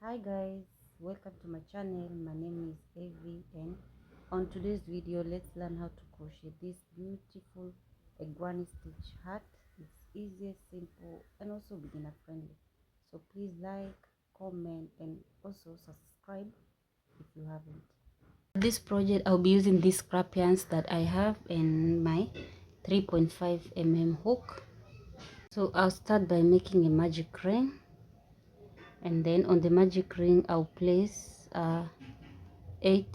Hi guys, welcome to my channel. My name is Evie, and on today's video let's learn how to crochet this beautiful granny stitch hat. It's easy, simple, and also beginner friendly. So please like, comment, and also subscribe if you haven't. This project I'll be using these scrap yarns that I have and my 3.5 mm hook. So I'll start by making a magic ring, and then on the magic ring I'll place 8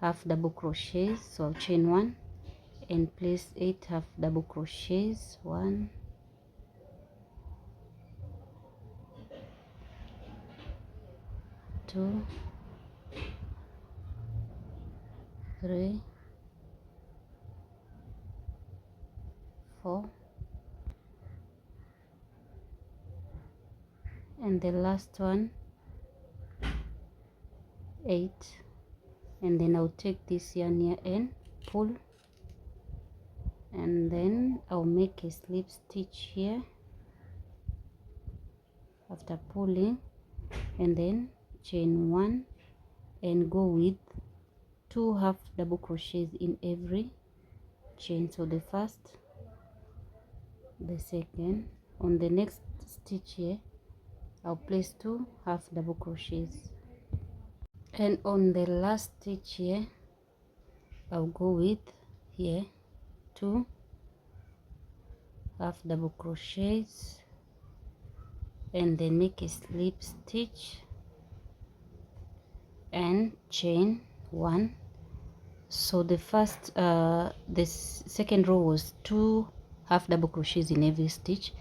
half double crochets. So I'll chain 1 and place 8 half double crochets. 1, 2, 3, 4, and the last one 8. And then I'll take this yarn here and pull, and then I'll make a slip stitch here after pulling, and then chain 1 and go with 2 half double crochets in every chain. So the first, the second, on the next stitch here I'll place 2 half double crochets, and on the last stitch here I'll go with here 2 half double crochets, and then make a slip stitch and chain 1. So the first the second row was 2 half double crochets in every stitch.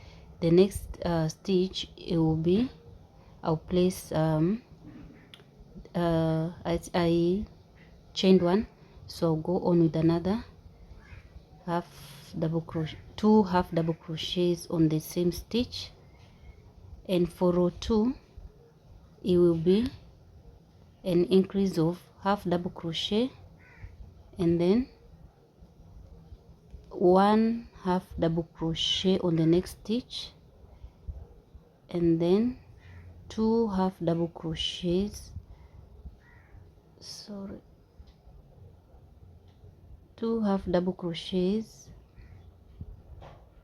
The next stitch, it will be, I'll place I chained 1, so I'll go on with another half double crochet, 2 half double crochets on the same stitch, and for row 2 it will be an increase of half double crochet, and then 1 half double crochet on the next stitch, and then 2 half double crochets, 2 half double crochets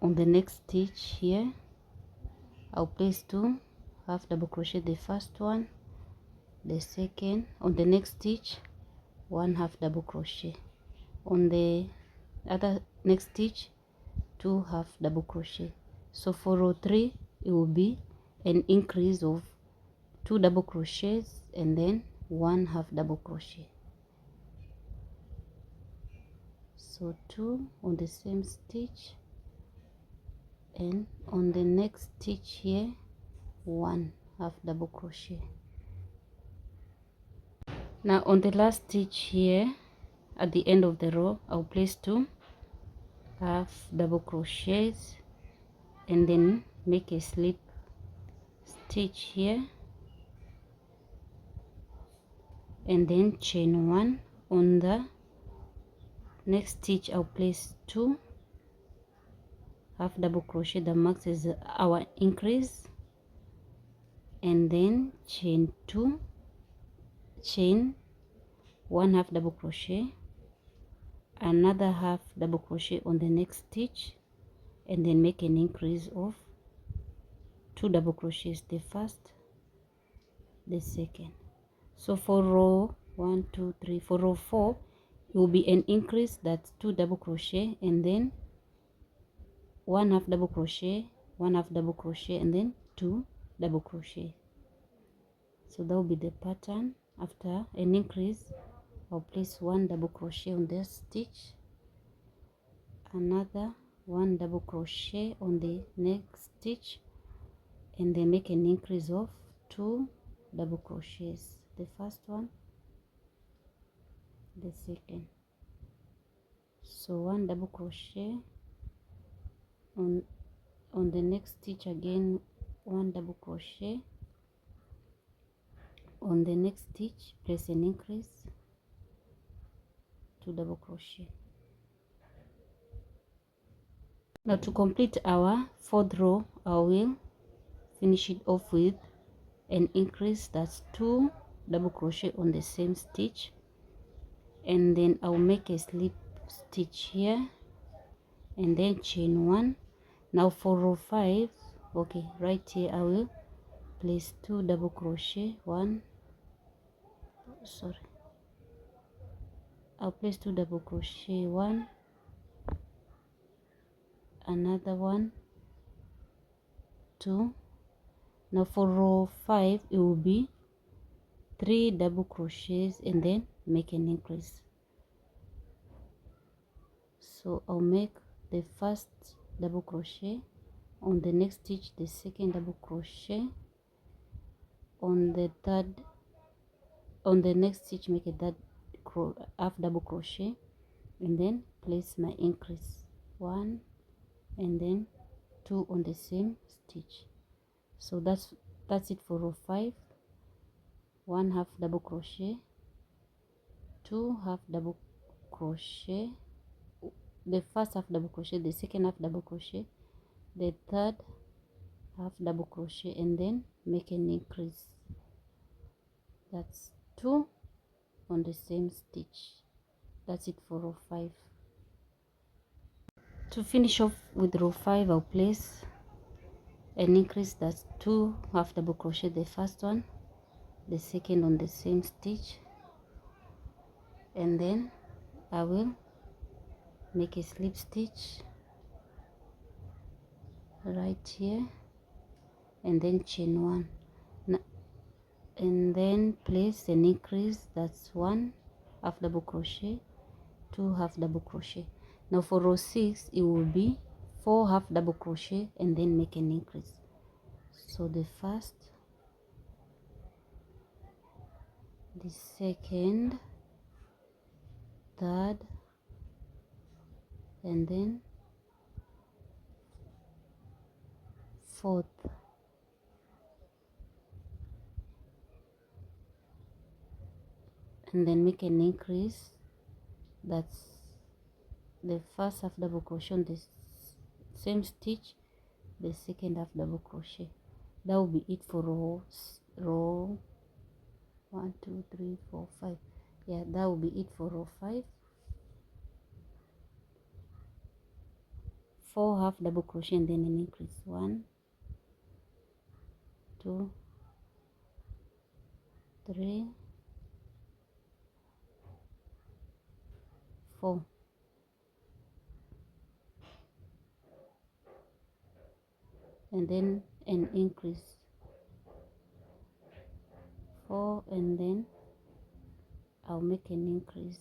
on the next stitch here. I'll place 2 half double crochet, the first one, the second, on the next stitch 1 half double crochet, on the other next stitch 2 half double crochet. So for row 3 it will be an increase of 2 double crochets and then 1 half double crochet. So 2 on the same stitch, and on the next stitch here 1 half double crochet. Now on the last stitch here at the end of the row I'll place 2 half double crochets, and then make a slip stitch here, and then chain 1. On the next stitch I'll place 2 half double crochet that marks as our increase, and then chain 2, chain 1 half double crochet, another half double crochet on the next stitch, and then make an increase of 2 double crochets, the first, the second. So for row 1, 2, 3, for row 4 it will be an increase, that's 2 double crochet, and then 1 half double crochet, 1 half double crochet, and then 2 double crochet. So that will be the pattern. After an increase I'll place 1 double crochet on this stitch, another 1 double crochet on the next stitch, and then make an increase of 2 double crochets, the first one, the second. So 1 double crochet on the next stitch, again 1 double crochet, on the next stitch place an increase, 2 double crochet. Now to complete our 4th row I will finish it off with and increase, that's 2 double crochet on the same stitch, and then I'll make a slip stitch here and then chain 1. Now for row 5, okay, right here I will place 2 double crochet, I'll place 2 double crochet, 1, another one, 2. Now for row 5 it will be 3 double crochets and then make an increase. So I'll make the first double crochet, on the next stitch the second double crochet, on the next stitch make a half double crochet, and then place my increase, 1 and then 2 on the same stitch. So that's it for row 5. 1 half double crochet, 2 half double crochet, the first half double crochet, the second half double crochet, the third half double crochet, and then make an increase, that's 2 on the same stitch. That's it for row 5. To finish off with row 5, I'll place an increase, that's 2 half double crochet, the first one, the second on the same stitch, and then I will make a slip stitch right here and then chain 1, and then place an increase, that's 1 half double crochet, 2 half double crochet. Now for row 6 it will be 4 half double crochet and then make an increase. So the first, the second, third, and then fourth, and then make an increase, that's the first half double crochet on the same stitch, the second half double crochet. That will be it for row 1 2 3 4 5. Yeah, that will be it for row 5. 4 half double crochet and then an increase, 1 2 3 4, and then an increase, 4, and then I'll make an increase,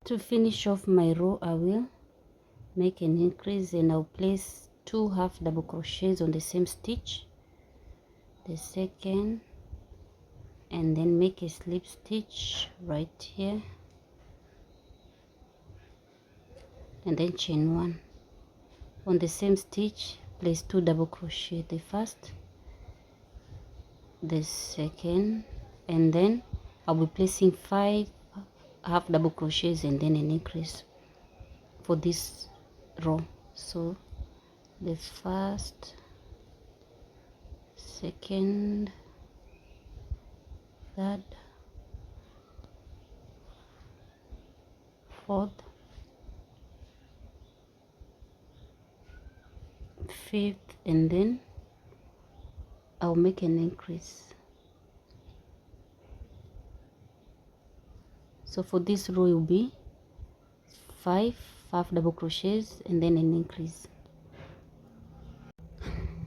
to finish off my row I will make an increase and I'll place 2 half double crochets on the same stitch, the second, and then make a slip stitch right here and then chain 1. On the same stitch place 2 double crochet, the first, the second, and then I'll be placing 5 half double crochets and then an increase for this row. So the first, second, third, fourth, fifth, and then I'll make an increase. So for this row it will be 5 half double crochets and then an increase.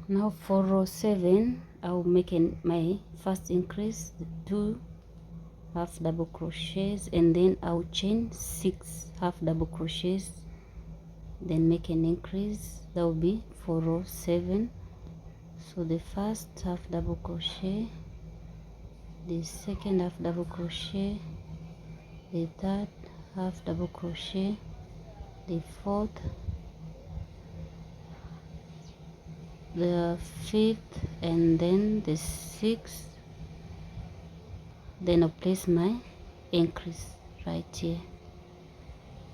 Now for row 7 I'll make my first increase, 2 half double crochets, and then I'll chain 6 half double crochets, then make an increase. That will be for row 7. So the first half double crochet, the second half double crochet, the third half double crochet, the fourth, the fifth, and then the sixth. Then I'll place my increase right here.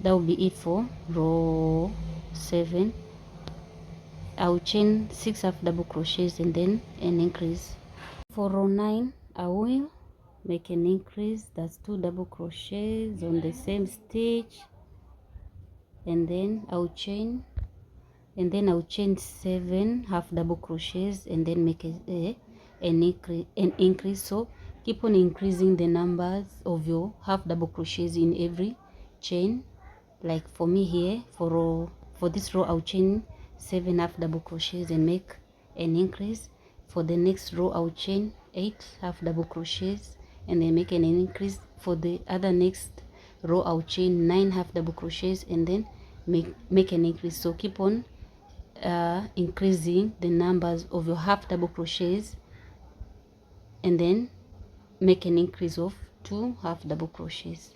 That will be it for row 7. I'll chain 6 half double crochets and then an increase. For row 9, I will make an increase, that's 2 double crochets on the same stitch, and then I'll chain, and then I'll chain 7 half double crochets and then make an increase. So keep on increasing the numbers of your half double crochets in every chain. Like for me here, for this row, I'll chain 7 half double crochets and make an increase. For the next row, I'll chain 8 half double crochets and then make an increase. For the other next row, I'll chain 9 half double crochets and then make an increase. So keep on increasing the numbers of your half double crochets and then make an increase of 2 half double crochets.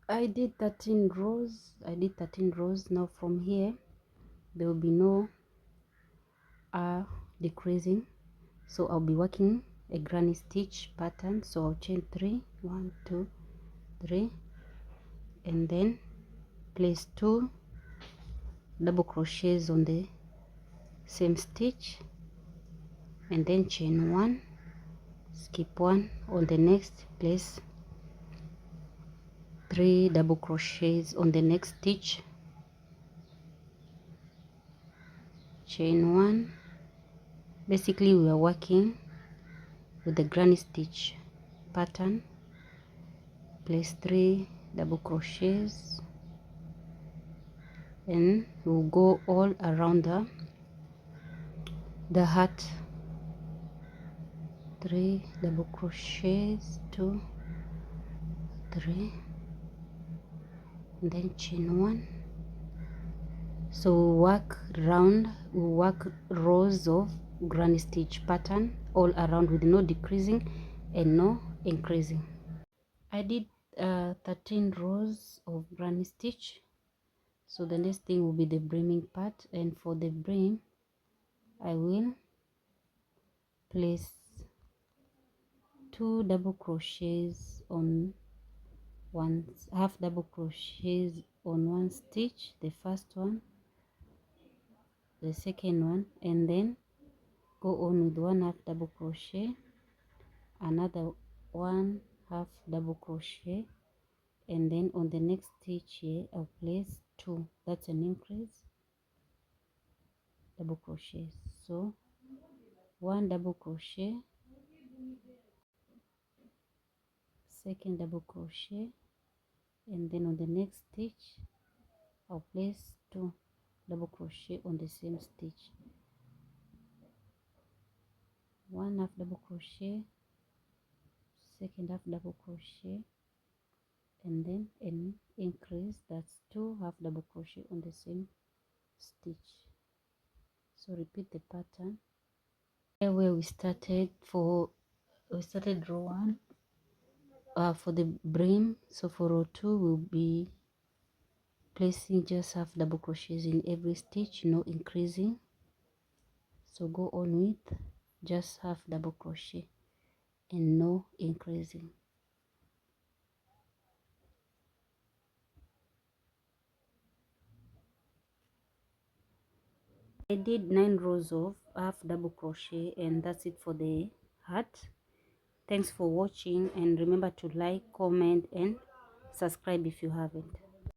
I did 13 rows. Now from here there will be no decreasing, so I'll be working a granny stitch pattern. So I'll chain 3, 1 2 3, and then place 2 double crochets on the same stitch, and then chain 1, skip 1 on the next, place 3 double crochets on the next stitch, chain 1. Basically we are working with the granny stitch pattern. Place 3 double crochets and we'll go all around the heart. 3 double crochets, 2 3, and then chain 1. So we'll work rows of granny stitch pattern all around with no decreasing and no increasing. I did 13 rows of granny stitch. So the next thing will be the brimming part, and for the brim I will place 2 double crochets on one, half double crochets on one stitch, the first one, the second one, and then go on with 1 half double crochet, another 1 half double crochet, and then on the next stitch here I'll place 2, that's an increase, double crochets. So 1 double crochet, second double crochet, and then on the next stitch I'll place 2 double crochet on the same stitch, 1 half double crochet, second half double crochet, and then an increase, that's 2 half double crochet on the same stitch. So repeat the pattern where we started row 1 for the brim. So for row 2 we'll be placing just half double crochets in every stitch, no increasing. So go on with just half double crochet and no increasing. I did 9 rows of half double crochet, and that's it for the heart. Thanks for watching, and remember to like, comment and subscribe if you haven't.